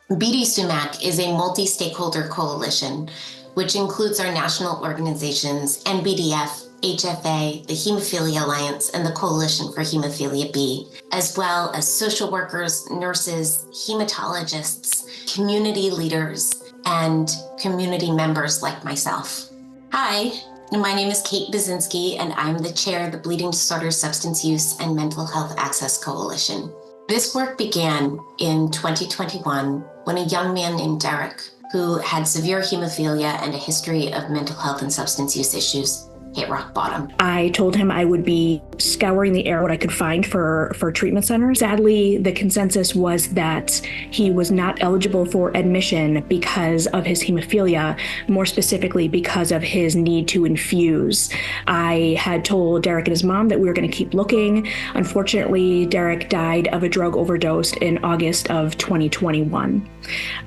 BD SUMHAC is a multi-stakeholder coalition, which includes our national organizations, NBDF, HFA, the Hemophilia Alliance, and the Coalition for Hemophilia B, as well as social workers, nurses, hematologists, community leaders, and community members like myself. Hi, my name is Kate Basinski, and I'm the chair of the Bleeding Disorders, Substance Use, and Mental Health Access Coalition. This work began in 2021 when a young man named Derek, who had severe hemophilia and a history of mental health and substance use issues, hit rock bottom. I told him I would be scouring the air what I could find for treatment centers. Sadly, the consensus was that he was not eligible for admission because of his hemophilia, more specifically because of his need to infuse. I had told Derek and his mom that we were going to keep looking. Unfortunately, Derek died of a drug overdose in August of 2021.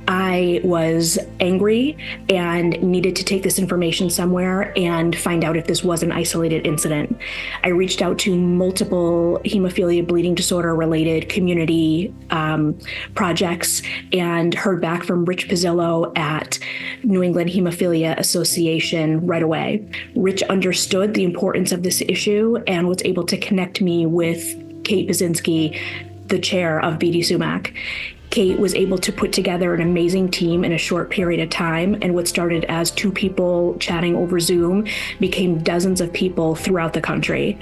I was angry and needed to take this information somewhere and find out if this was an isolated incident. I reached out to multiple hemophilia bleeding disorder related community projects and heard back from Rich Pizzillo at New England Hemophilia Association right away. Rich understood the importance of this issue and was able to connect me with Kate Basinski, the chair of BD SUMHAC. Kate was able to put together an amazing team in a short period of time, and what started as 2 people chatting over Zoom became dozens of people throughout the country.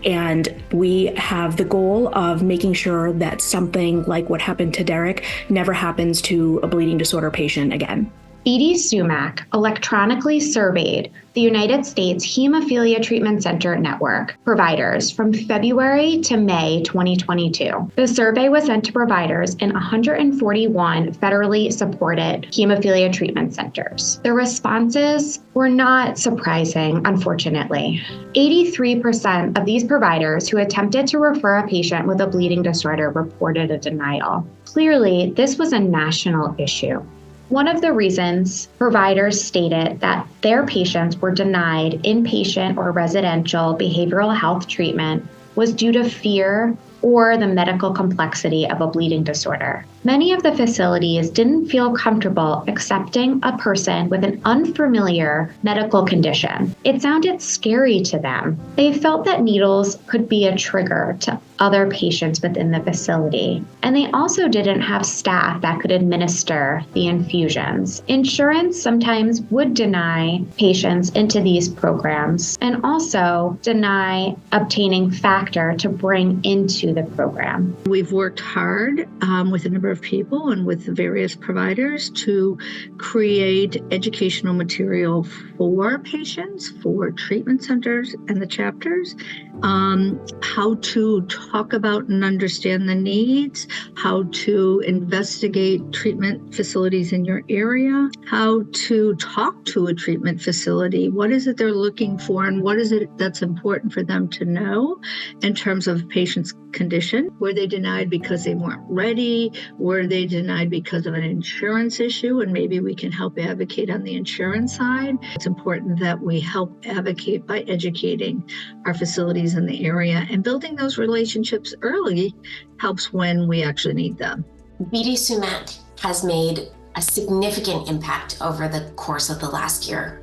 And we have the goal of making sure that something like what happened to Derek never happens to a bleeding disorder patient again. BD SUMHAC electronically surveyed the United States Hemophilia Treatment Center Network providers from February to May 2022. The survey was sent to providers in 141 federally supported hemophilia treatment centers. The responses were not surprising, unfortunately. 83% of these providers who attempted to refer a patient with a bleeding disorder reported a denial. Clearly, this was a national issue. One of the reasons providers stated that their patients were denied inpatient or residential behavioral health treatment was due to fear or the medical complexity of a bleeding disorder. Many of the facilities didn't feel comfortable accepting a person with an unfamiliar medical condition. It sounded scary to them. They felt that needles could be a trigger to other patients within the facility. And they also didn't have staff that could administer the infusions. Insurance sometimes would deny patients into these programs and also deny obtaining factor to bring into the program. We've worked hard with a number of people and with the various providers to create educational material for patients, for treatment centers and the chapters, how to talk about and understand the needs, how to investigate treatment facilities in your area, how to talk to a treatment facility, what is it they're looking for, and what is it that's important for them to know in terms of patient's condition. Were they denied because they weren't ready? Were they denied because of an insurance issue? And maybe we can help advocate on the insurance side. It's important that we help advocate by educating our facilities in the area, and building those relationships early helps when we actually need them. BD SUMHAC has made a significant impact over the course of the last year.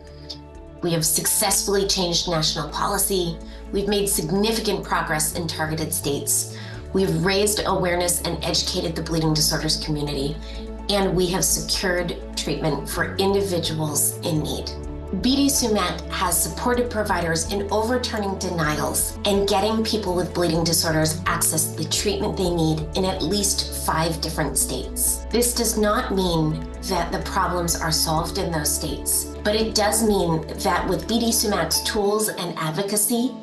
We have successfully changed national policy. We've made significant progress in targeted states. We've raised awareness and educated the bleeding disorders community, and we have secured treatment for individuals in need. BD SUMHAC has supported providers in overturning denials and getting people with bleeding disorders access to the treatment they need in at least 5 different states. This does not mean that the problems are solved in those states, but it does mean that with BD SUMHAC's tools and advocacy,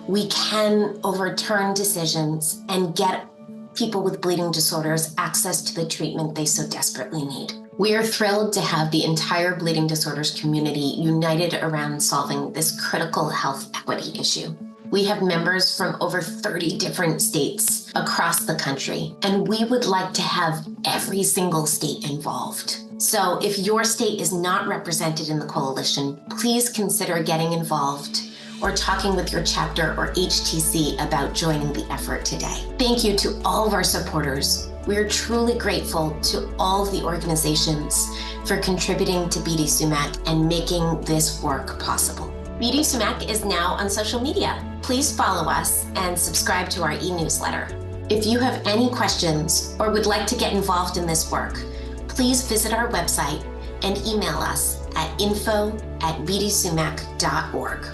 we can overturn decisions and get people with bleeding disorders access to the treatment they so desperately need. We are thrilled to have the entire bleeding disorders community united around solving this critical health equity issue. We have members from over 30 different states across the country, and we would like to have every single state involved. So if your state is not represented in the coalition, please consider getting involved or talking with your chapter or HTC about joining the effort today. Thank you to all of our supporters We are truly grateful to all of the organizations for contributing to BD SUMHAC and making this work possible. BD SUMHAC is now on social media. Please follow us and subscribe to our e-newsletter. If you have any questions or would like to get involved in this work, please visit our website and email us at info@bdsumhac.org.